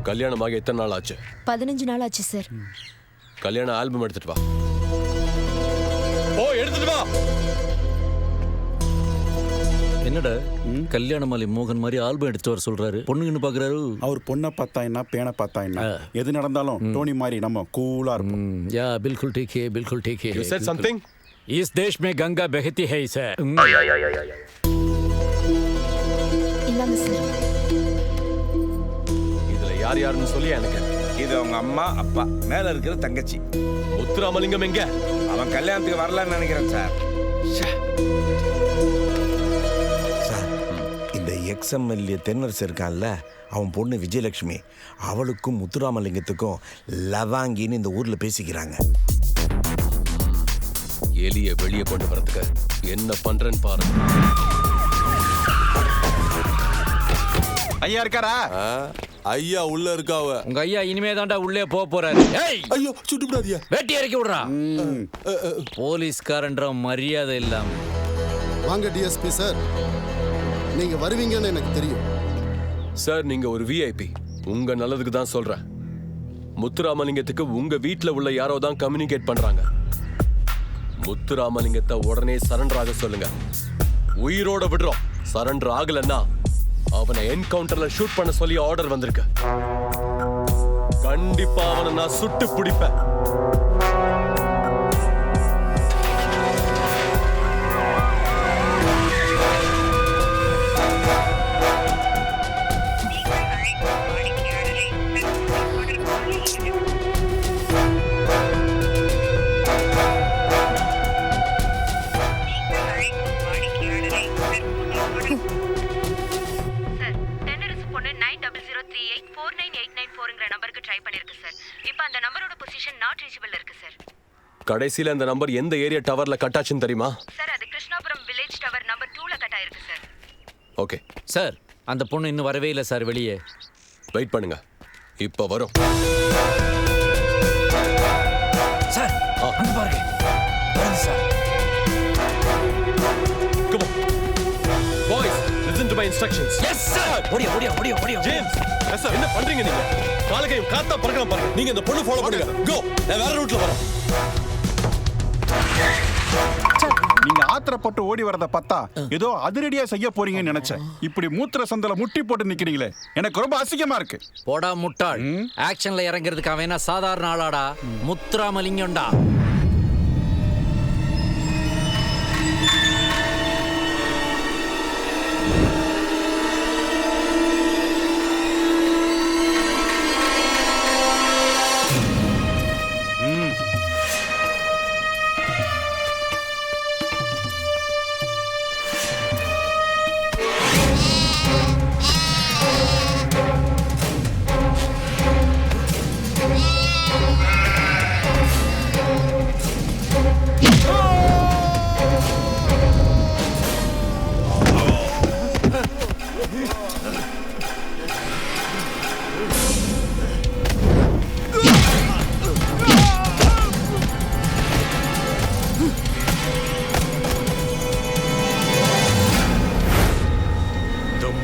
கல்யாணமாக எத்தனை நாள் ஆச்சு? 15 நாள் ஆச்சு சார். கல்யாண ஆல்பம் எடுத்துட்டு வா. ஓ, எடுத்துட்டு வா. என்னடா கல்யாண மாலை மோகன் மாதிரி ஆல்பம் எடுத்து வர சொல்றாரு? பொண்ணுங்கன்னு பாக்குறாரு. அவர் பொண்ணை பார்த்தா என்ன, பேனை பார்த்தா என்ன, எது நடந்தாலும் டோனி மாதிரி நம்ம கூலா இருப்போம். या बिल्कुल ठीक है, बिल्कुल ठीक है. You said something? इस देश में गंगा बहती है सर. இந்தாங்க சார். இதுல யார் யாருன்னு சொல்லி எனக்கு. இது அவங்க அம்மா, அப்பா, மேல இருக்கிற தங்கச்சி. முத்துராமலிங்கம் எங்க? அவன் கல்யாணத்துக்கு வரலன்னு நினைக்கிறேன் சார். சார், இந்த எக்ஸ்எம்எல்ஏ தென்னரசு இருக்கான்ல, அவன் பொண்ணு விஜயலட்சுமி, அவளுக்கும் முத்துராமலிங்கத்துக்கும் லவாங்கின்னு இந்த ஊர்ல பேசிக்கிறாங்க. எலிய வெளியே கொண்டு வரதுக்கு என்ன பண்றேன்னு பாருங்க. ஐயா இருக்காரா? ஐயா உள்ள இருக்காவ. உங்க ஐயா இனிமே தாண்டா உள்ளே போக போறாரு. ஐயோ சுட்டுப்படாதியா. வெட்டி இறக்கி விடுறா. போலீஸ்காரன்ற மரியாதை இல்லாம. வாங்க டிஎஸ்பி சார், நீங்க வருவீங்கன்னு எனக்கு தெரியும் சார். நீங்க ஒரு விஐபி, உங்க நல்லதுக்கு தான் சொல்றேன். முத்துராமலிங்கத்துக்கு உங்க வீட்டுல உள்ள யாரோ தான் கம்யூனிகேட் பண்றாங்க. முத்துராமலிங்கத்தை உடனே சரண்டர் ஆக சொல்லுங்க. உயிரோட விடுறோம். சரண்டர் ஆகலன்னா அவனை என்கவுண்டர்ல ஷூட் பண்ண சொல்லி ஆர்டர் வந்திருக்கு. கண்டிப்பா அவனை நான் சுட்டு பிடிப்பேன். கடைசியில அந்த நம்பர் எந்த ஏரியா டவர்ல கட் ஆச்சுன்னு தெரியுமா? சார் அது கிருஷ்ணாபுரம் வில்லேஜ் டவர் நம்பர் 2ல கட் ஆயிருக்கு சார். ஓகே சார், அந்த பொண்ணு இன்னும் வரவே இல்லை சார் வெளியே. வெயிட் பண்ணுங்க, இப்ப வரும். சார் அங்க பாருங்க. வருது sir. Come on. Boys, listen to my instructions. Yes sir. ஓடியா. James, yes sir. என்ன பண்றீங்க நீங்க? காலகையும் காத்தா பறக்கலாம் பாருங்க. நீங்க இந்த பொண்ணு ஃபாலோ பண்ணுங்க. கோ. நான் வேற ரூட்ல வரேன். நீங்க ஆத்திரப்பட்டு ஓடி வரத பார்த்தா ஏதோ அதிரடியா செய்ய போறீங்கன்னு நினைச்சேன். இப்படி மூத்திர சந்தல முட்டி போட்டு நிக்கிறீங்களே, எனக்கு ரொம்ப அசிங்கமா இருக்கு. போடா முட்டாள். ஆக்ஷன்ல இறங்குறதுக்கு அவன் என்ன சாதாரண ஆளாடா? முத்துராமலிங்கம்டா.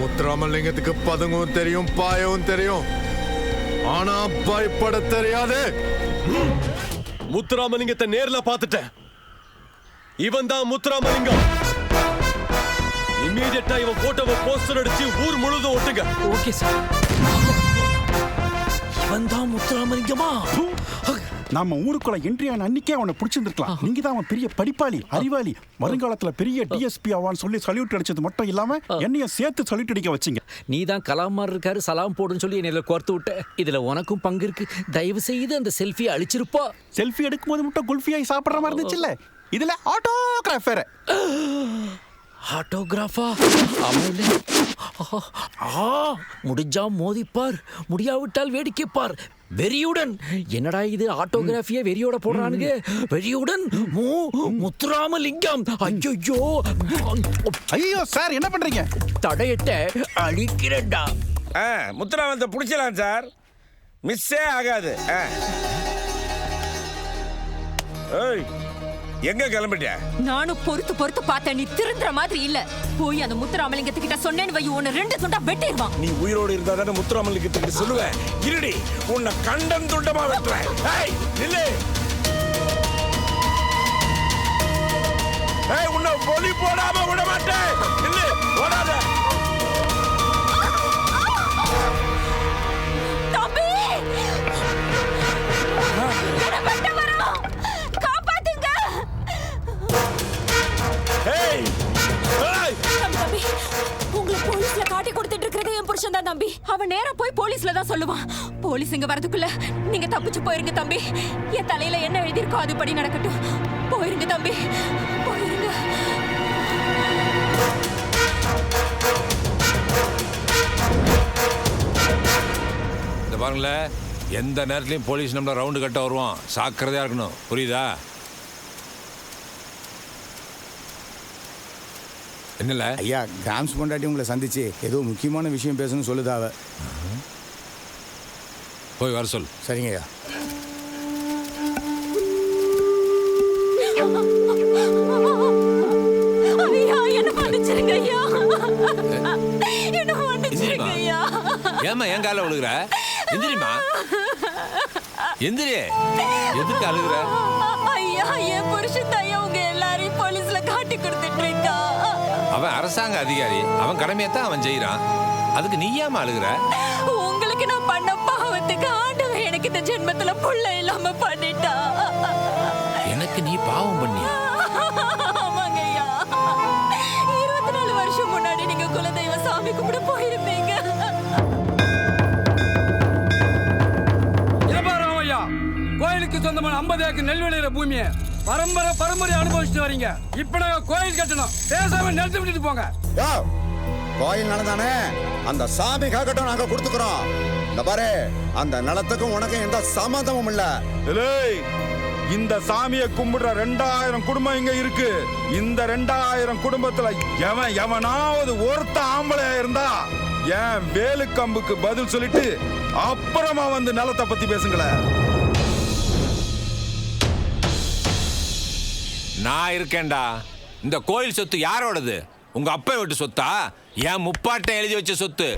முத்துராமலிங்கத்துக்கு பதுங்கவும் தெரியும், பாயவும் தெரியும், ஆனா பயப்பட தெரியாது. முத்துராமலிங்கத்தை நேர்ல பார்த்துட்டேன். இவன் தான் முத்துராமலிங்கம். இமீடியட்டா இவன் போட்டோவை போஸ்டர் அடிச்சு ஊர் முழுதும் ஒட்டுங்க. Okay sir. இவன் தான் முத்துராமலிங்கமா? நம்ம ஊருக்குள்ள என்ட்ரி ஆன அன்னைக்கே அவனை பிடிச்சிருந்துருக்கலாம். நீங்க தான் அவன் பெரிய படிப்பாளி, அறிவாளி, வருங்காலத்துல பெரிய டிஎஸ்பி ஆவான்னு சொல்லி சல்யூட் அடிச்சது மட்டும் இல்லாம என்னையும் சேர்த்து சல்யூட் அடிக்க வச்சீங்க. நீ தான் கலாமார் இருக்காரு சலாம் போடுன்னு சொல்லி என்னையில கோர்த்து விட்ட. இதுல உனக்கும் பங்கு இருக்கு. தயவு செய்து அந்த செல்ஃபியை அழிச்சிருப்பா. செல்ஃபி எடுக்கும்போது மட்டும் குல்ஃபியாய் சாப்பிடுற மாதிரி இருந்துச்சுல்ல, இதுல ஆட்டோகிராஃப் வேற. ஆட்டோகிராஃபா? முடிஞ்சா மோதிப்பார், முடியாவிட்டால் வேடிக்கைப்பார். வெறியுடன். என்னடா இது ஆட்டோகிராஃபியே வெறியோட போடுறானுங்க. வெறியுடன் முத்துராமலிங்கம். ஐயோ ஐயோ சார், என்ன பண்றீங்க? தடையிட்ட அழிக்கிறேன்டா. முத்துராமலிங்கத்தை பிடிச்சலாம் சார், மிஸ்ஸே ஆகாது. எங்க கிளம்பிட்ட? நானும் பொறுத்து பார்த்தேன். நீ திருந்துற மாதிரி இல்ல. போய் அந்த முத்துராமலிங்கத்துக்கிட்ட சொன்னேன்னு வை, உன்னை 2 துண்டா வெட்டிடுவான். நீ உயிரோடு இருந்தா தானே முத்துராமலிங்கத்துக்கிட்ட சொல்லுவேன். இருடி, உன்னை கண்டம் துண்டமா வெட்டுறேன். உன்னை பொலி போடாம விட மாட்டேன். இல்ல, ஓடாத. தம்பி, என்ன வெட்ட வரோம், காப்பாத்துங்க. தம்பி, உங்களை போலீஸ்ல காட்டி கொடுத்துட்டு இருக்கிறது என் புருஷன் தான் தம்பி. அவன் நேரா போய் போலீஸ்ல தான் சொல்லுவான். போலீஸ் இங்க வரதுக்குள்ள நீங்க தப்பிச்சு போயிருங்க தம்பி. என் தலையில என்ன எழுதியிருக்கோ அதுபடி நடக்கட்டும். போயிருங்க தம்பி, போயிருங்க. இந்த பாருங்களேன், எந்த நேரத்திலையும் போலீஸ் நம்மள ரவுண்டு கட்ட வருவான். சாக்கிரதையா இருக்கணும், புரியுதா? என்னல ஐயா, கிராம்ஸ் பொண்டாட்டி உங்களை சந்திச்சு ஏதோ முக்கியமான விஷயம் பேசணும்னு சொல்லுதாவ. போய் வர சொல். சரிங்கய்யா. ஐயா என்ன மன்னிச்சிருங்க ஐயா. என்ன மன்னிச்சிருங்க ஐயா. ஏமா என் கால விழுகுற? எந்திரிமா, எந்திரி. எதுக்கு அழுகுற? ஐயா என் புருஷன் தான் உங்க எல்லாரையும் போலீஸ்ல காட்டி கொடுத்துட்டு இருக்கா. அவன் அரசாங்க அதிகாரி, அவன் கடமையத்தான் அவன் செய்யறான். அதுக்கு நீ ஏமா அழுகுற? உங்களுக்கு நான் பண்ண பாவத்துக்கு ஆண்டவன் எனக்கு இந்த ஜென்மத்துல புள்ள இல்லாம பண்ணிட்டா. எனக்கு நீ பாவம் பண்ணியா? ஆமாங்க ஐயா. 24 வருஷம் முன்னாடி நீங்க குலதெய்வ சாமி கும்பிட போயிருந்தீங்க. ஐயா, கோயிலுக்கு சொந்தமான 50 ஏக்கர் நெல் விளையிற பூமியை பரம்பரை அனுபவிச்சுட்டு வரீங்க. இப்ப நாங்க கோயில் கட்டணும், பேசாம நிறுத்தி விட்டுட்டு போங்க. கோயில் நிலந்தானே, அந்த சாமி காக்கட்டும், நாங்க கொடுத்துக்கிறோம். இந்த பாரு, அந்த நிலத்துக்கும் உனக்கு எந்த சம்பந்தமும் இல்ல. இந்த சாமியை கும்பிடுற 2000 குடும்பம் இங்க இருக்கு. இந்த 2000 குடும்பத்துல எவனாவது ஒருத்த ஆம்பளையா இருந்தா என் வேலு கம்புக்கு பதில் சொல்லிட்டு அப்புறமா வந்து நிலத்தை பத்தி பேசுங்களேன். நான் இருக்கேன்டா. இந்த கோயில் சொத்து யாரோடது? உங்க அப்பா வீட்டு சொத்தா? என் முப்பாட்டை எழுதி வச்ச சொத்து.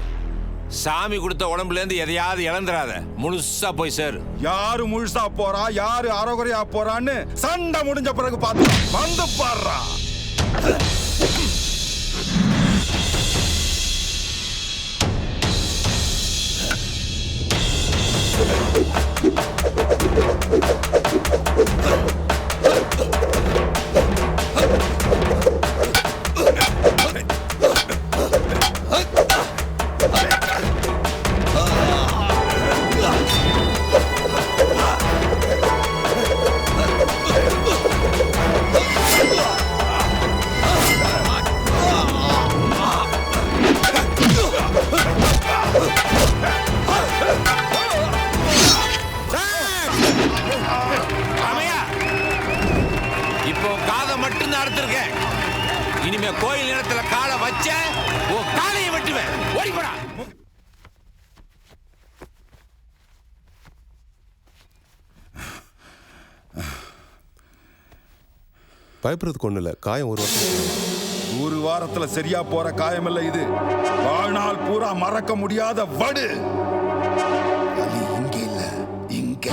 சாமி கொடுத்த உடம்புல இருந்து எதையாவது இழந்துராத. முழுசா போய் சேர். யாரு முழுசா போறா, யாரு அறகுறையா போறான்னு சண்டை முடிஞ்ச பிறகு பார்த்து வந்து பாடுறா. இனிமே கோயில் நேரத்துல காலை வச்ச காலையை வெட்டுவேன். ஓடி போடா. பயப்படுறதுக்கு ஒண்ணு இல்ல. காயம் ஒரு வாரத்துல சரியா போற காயம் இல்ல இது. வாழ்நாள் பூரா மறக்க முடியாத வடு. இங்க இல்ல, இங்க.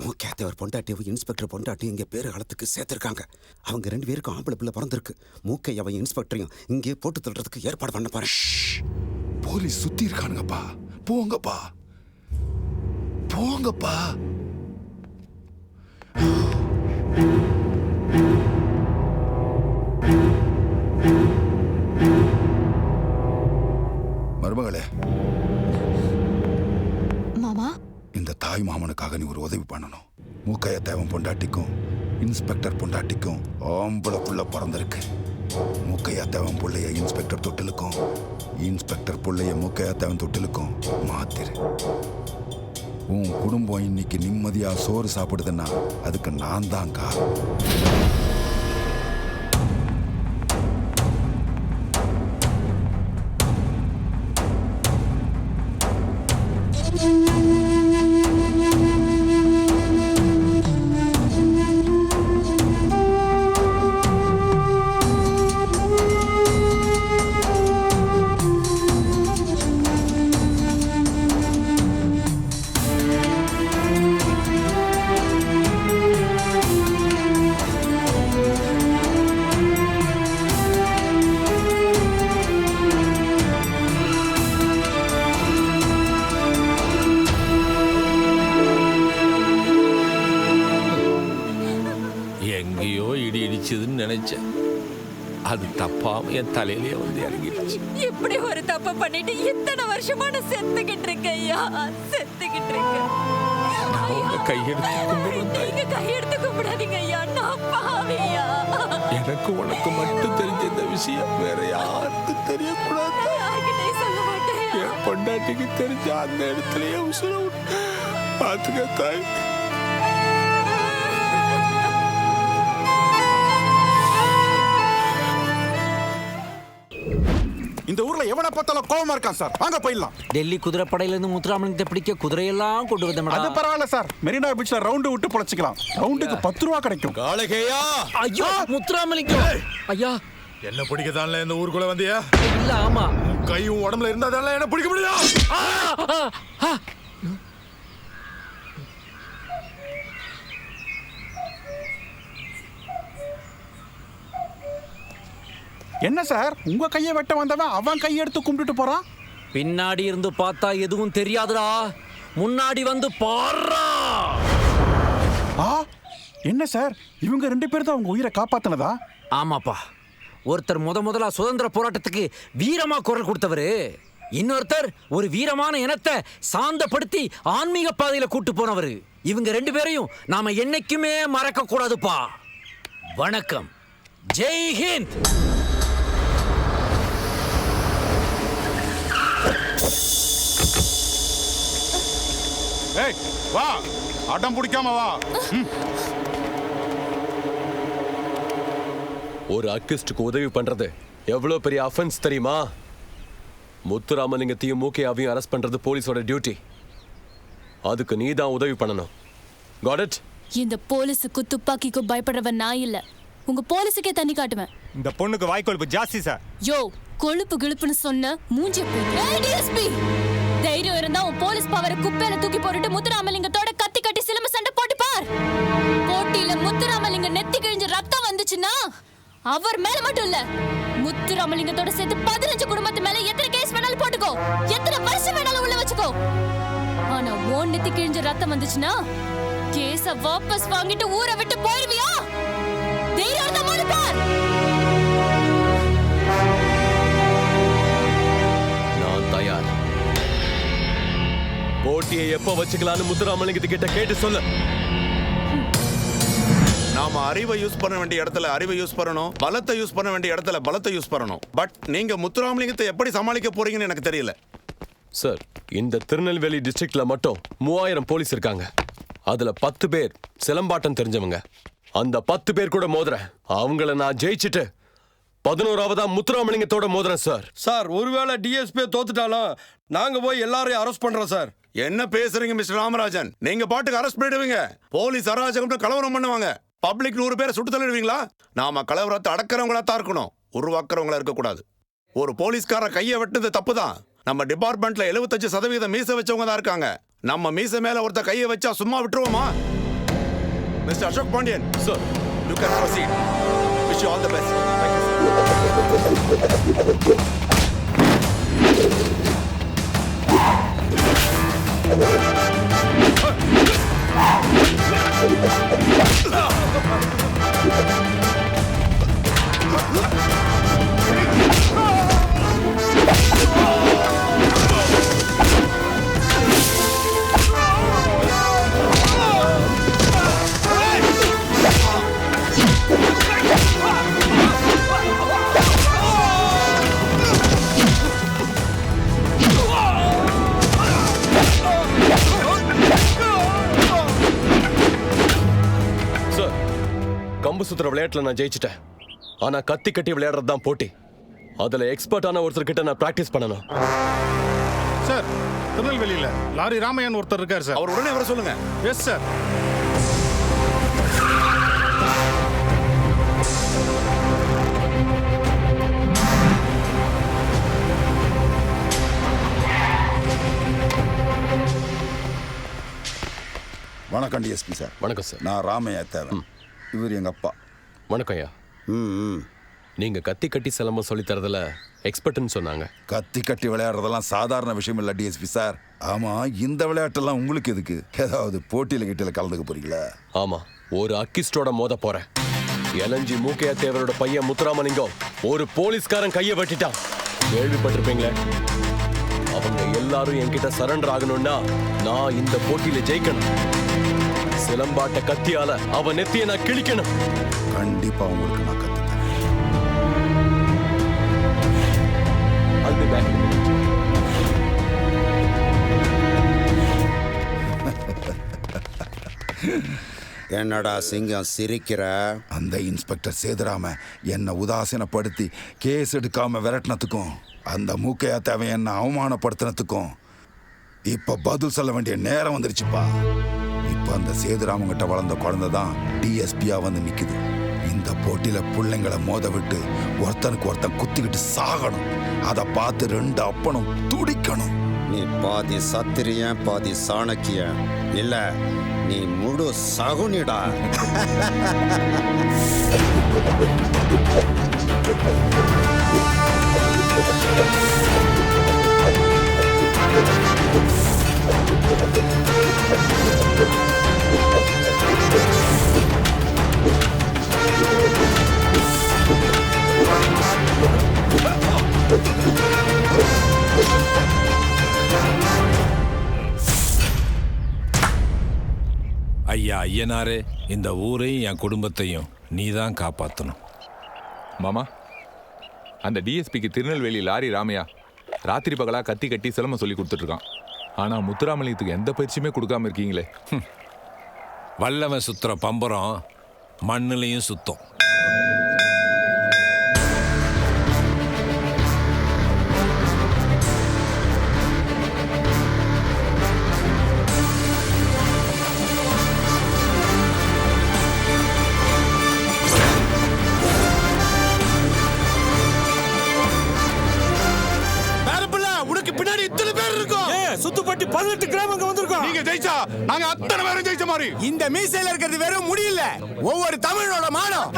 மூக்கையாத்தவர் பொண்டாட்டியவும் இன்ஸ்பெக்டர் பொண்டாட்டியும் இங்கே பேரு காலத்துக்கு சேர்த்துருக்காங்க. அவங்க 2 பேருக்கும் ஆம்பளை பிள்ளை பிறந்திருக்கு. மூக்கையாவும் இன்ஸ்பெக்டரையும் இங்கே போட்டு தள்ளுறதுக்கு ஏற்பாடு பண்ண பாரு. போலீஸ் சுத்தி இருக்கானுங்கப்பா. போங்கப்பா, போங்கப்பா. மருமகளே, மாமா, இந்த தாய் மாமனுக்காக நீ ஒரு உதவி பண்ணணும். மூக்கைய தேவன் பொண்டாட்டிக்கும் இன்ஸ்பெக்டர் பொண்டாட்டிக்கும் ஆம்பளை புள்ள பிறந்திருக்கு. மூக்கையா தேவன் புள்ளைய இன்ஸ்பெக்டர் தொட்டிலுக்கும், இன்ஸ்பெக்டர் புள்ளைய மூக்கையா தேவன் தொட்டிலுக்கும் மாத்திரு. உன் குடும்பம் இன்னைக்கு நிம்மதியா சோறு சாப்பிடுதுன்னா அதுக்கு நான் தான் காரணம். எங்கேயோ இடி இடிச்சதுன்னு நினைச்சேன். அது தப்பாம என் தலையிலேயே வந்து இறங்கிடுச்சு. இப்படி ஒரு தப்பு பண்ணிட்டு இத்தனை வருஷமா நான் செத்துக்கிட்டு இருக்கேன் ஐயா, செத்துக்கிட்டு இருக்கேன். நான் உங்க கையெடுத்து கும்பிடுறேன். நீங்க கையெடுத்து கும்பிடாதீங்க ஐயா, நான் பாவியா. எனக்கு உனக்கு மட்டும் தெரிஞ்ச இந்த விஷயம் வேற யாருக்கும் தெரியக்கூடாது. யார்கிட்டயும் சொல்ல மாட்டேன். என் பொண்டாட்டிக்கு தெரிஞ்ச அந்த இடத்துலயே உசுர பார்த்துக்க தாய். இந்த ஊர்ல எவனை பார்த்தாலும் கோவமா இருக்கான் சார். வாங்க போயிடலாம். டெல்லி குதிரைப்படையில இருந்து முத்துராமலிங்கத்தை பிடிக்க குதிரையெல்லாம் கொண்டு வந்தோம். அது பரவாயில்ல சார். மெரினா பீச்ல ரவுண்டு விட்டு பொழைச்சிக்கலாம். ரவுண்டுக்கு 10 ரூபா கிடைக்கும். காலகேயா, ஐயோ முத்துராமலிங்கம் ஐயா, என்ன பிடிக்கதான்ல இந்த ஊருக்குள்ள வந்தியா? இல்ல ஆமா, கையும் உடம்புல இருந்தாதான் என்ன பிடிக்க முடியும். என்ன சார், உங்க கையை வெட்ட வந்தவன் அவன் கையை எடுத்து கும்பிட்டுட்டு போறான். பின்னாடி இருந்து பார்த்தா எதுவும் தெரியாதுடா, முன்னாடி வந்து பாருடா. என்ன சார், இவங்க 2 பேர் தான் உங்க உயிரை காப்பாத்தினதா? ஆமாப்பா, ஒருத்தர் முதலா சுதந்திர போராட்டத்துக்கு வீரமா குரல் கொடுத்தவரு, இன்னொருத்தர் ஒரு வீரமான இனத்தை சாந்தப்படுத்தி ஆன்மீக பாதையில கூட்டு போனவரு. இவங்க 2 பேரையும் நாம என்னைக்குமே மறக்க கூடாதுப்பா. வணக்கம், ஜெய் ஹிந்த். ஏய் வா, அடம் பிடிக்காம வா. ஒரு அக்கிஸ்டுக்கு உதவி பண்றது எவ்வளவு பெரிய அஃபென்ஸ் தெரியுமா? முத்துராமலிங்கத்தையும் மூக்கையாவையும் அரெஸ்ட் பண்றது போலீஸோட டியூட்டி. அதுக்கு நீ தான் உதவி பண்ணணும். Got it? இந்த போலீஸுக்கு துப்பாக்கிக்கு பயப்படுறவன் நான் இல்ல, உங்க போலீஸுக்கே தண்ணி காட்டுவேன். இந்த பொண்ணுக்கு வாய்க்கொழுப்பு ஜாஸ்தி சார். யோ, கொழுப்பு கிழுப்புன்னு சொன்ன மூஞ்சி டிஎஸ்பி, தைரியம் இருந்தா உன் போலீஸ் பவரை குப்பையில தூக்கி போட்டுட்டு முத்துராமலிங்கத்தோட கத்தி கட்டி சிலம்பு சண்டை போட்டு பார். போட்டியில முத்துராமலிங்க நெத்தி கிழிஞ்ச ரத்தம் வந்துச்சுன்னா அவர் மேல மட்டும் இல்ல, முத்துராமலிங்கத்தோட சேர்த்து 15 குடும்பத்து மேல எத்தனை கேஸ் வேணாலும் போட்டுக்கோ, எத்தனை வருஷம் வேணாலும் உள்ள வச்சுக்கோ. ஆனா ஓன் நெத்தி கிழிஞ்ச ரத்தம் வந்துச்சுன்னா கேஸ வாபஸ் வாங்கிட்டு ஊரை விட்டு போயிருவியா? தைரியம் இருந்தா மோதி பார். நான் தயார். போட்டியை எப்ப வச்சுக்கலாம்னு முத்துராமலிங்கத்துக்கிட்ட கேட்டு சொல்லு. நாம அறிவை யூஸ் பண்ண வேண்டிய இடத்துல அறிவை யூஸ் பண்ணணும், பலத்தை யூஸ் பண்ண வேண்டிய இடத்துல பலத்தை யூஸ் பண்ணணும். பட் நீங்க முத்துராமலிங்கத்தை எப்படி சமாளிக்க போறீங்கன்னு எனக்கு தெரியல. சார், இந்த திருநெல்வேலி டிஸ்ட்ரிக்ட்ல மட்டும் 3000 போலீஸ் இருக்காங்க. அதுல 10 பேர் சிலம்பாட்டம் தெரிஞ்சவங்க. அந்த 10 பேர் கூட மோதுறேன். அவங்கள நான் ஜெயிச்சுட்டு 11ஆவதா முத்துராமலிங்கத்தோட மோதுறேன் சார். சார், ஒருவேளை டிஎஸ்பி தோத்துட்டாலும் நாங்க போய் எல்லாரையும் அரெஸ்ட் பண்றோம் சார். என்ன பேசுறீங்க மிஸ்டர் ராமராஜன்? நீங்க பாட்டுக்கு அரெஸ்ட் பண்ணிடுவீங்க. போலீஸ் அராஜகம் கலவரம் பண்ணுவாங்க. பப்ளிக் 100 பேரை சுட்டு தள்ளிடுவீங்களா? நாம கலவரத்தை அடக்கிறவங்களா தான் இருக்கணும், உருவாக்குறவங்களா இருக்கக்கூடாது. ஒரு போலீஸ்கார கையை வெட்டுறது தப்பு தான். நம்ம டிபார்ட்மெண்ட்ல 75% மீசை வச்சவங்க தான் இருக்காங்க. நம்ம மீசை மேல ஒருத்த கையை வச்சா சும்மா விட்டுருவோமா? Mister Ashok Pandian sir, you can proceed. Wish you all the best. கம்பு சுத்துற விளையாட்டுல நான் ஜெயிச்சிட்டேன். ஆனா கத்தி கட்டி விளையாடுறது தான் போட்டி. அதுல எக்ஸ்பர்ட்டான ஒருத்தர் கிட்ட நான் பிராக்டிஸ் பண்ணணும். சார், திருநெல்வேலியில லாரி ராமையன் ஒருத்தர் இருக்கார் சார். அவர் உடனே வர சொல்லுங்க. Yes sir. வணக்கம் டிஎஸ்பி சார். வணக்கம் சார். நான் ராமையா தேவன். இவர் எங்க அப்பா. வணக்கம் ஐயா. நீங்க கத்தி கட்டி சிலம்பம் சொல்லி தரதுல எக்ஸ்பர்ட்னு சொன்னாங்க. கத்தி கட்டி விளையாடுறதெல்லாம் சாதாரண விஷயம் இல்ல டிஎஸ்பி சார். ஆமா, இந்த விளையாட்டெல்லாம் உங்களுக்கு எதுக்கு? ஏதாவது போட்டியில கிட்டில கலந்துக்க போறீங்களா? ஆமா, ஒரு அக்கிஸ்டோட மோத போறேன். எலஞ்சி மூக்கையா தேவரோட பையன் முத்துராமலிங்கம் ஒரு போலீஸ்காரன் கையை வெட்டிட்டான். கேள்விப்பட்டிருப்பீங்களே. அவங்க எல்லாரும் என்கிட்ட சரண்டர் ஆகணும்னா நான் இந்த போட்டியில ஜெயிக்கணும். சிலம்பாட்ட கத்தியால அவன் நெத்தியை நான் கிழிக்கணும். கண்டிப்பா உங்களுக்கு நான் கத்துத்தரேன். I'll be back in a minute. என்னடா சிங்கம் சிரிக்கிற? அந்த இன்ஸ்பெக்டர் சேதுராம என்னை உதாசீனப்படுத்தி கேஸ் எடுக்காம விரட்டினதுக்கும் அந்த மூக்கையா தேவை என்ன அவமானப்படுத்தினதுக்கும் இப்ப பதில் சொல்ல வேண்டிய நேரம் வந்துருச்சுப்பா. இப்ப அந்த சேதுராமங்கிட்ட வளர்ந்த குழந்தை தான் டிஎஸ்பியா வந்து நிக்குது. இந்த போட்டியில பிள்ளைங்களை மோத விட்டு ஒருத்தனுக்கு ஒருத்தன் குத்திக்கிட்டு சாகணும். அதை பார்த்து ரெண்டு அப்பனும் துடிக்கணும். நீ பாதி சத்திரியன் பாதி சாணக்கியன் இல்ல, நீ முழு சகுனிடா. ஐயா ஐயனாரே, இந்த ஊரையும் என் குடும்பத்தையும் நீதான் காப்பாற்றணும். மாமா, அந்த டிஎஸ்பிக்கு திருநெல்வேலி லாரி ராமையா ராத்திரி பகலா கத்தி கட்டி சிலம்பம் சொல்லி கொடுத்துட்டு இருக்கான். ஆனா முத்துராமலிங்கத்துக்கு எந்த பயிற்சியுமே கொடுக்காம இருக்கீங்களே. வல்லவன் சுத்துற பம்பரம் மண்ணுலையும் சுத்தம். பின்னாடி இத்தனை பேர் இருக்கோம். சுத்துப்பட்டி 18 கிராமங்க வந்திருக்கோம். நீங்க ஜெயிச்சா நாங்க அத்தனை பேரும் ஜெயிச்ச மாதிரி. இந்த மீசையில இருக்கிறது வெறும் முடியல, ஒவ்வொரு தமிழனோட மானம்.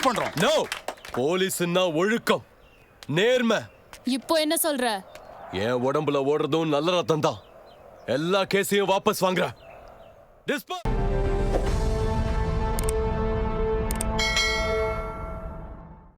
டிஸ்போஸ் பண்றோம். நோ, போலீஸ்னா ஒழுக்கம், நேர்மை. இப்போ என்ன சொல்ற? என் உடம்புல ஓடுறதும் நல்ல ரத்தம் தான். எல்லா கேஸையும் வாபஸ் வாங்குற. டிஸ்போஸ்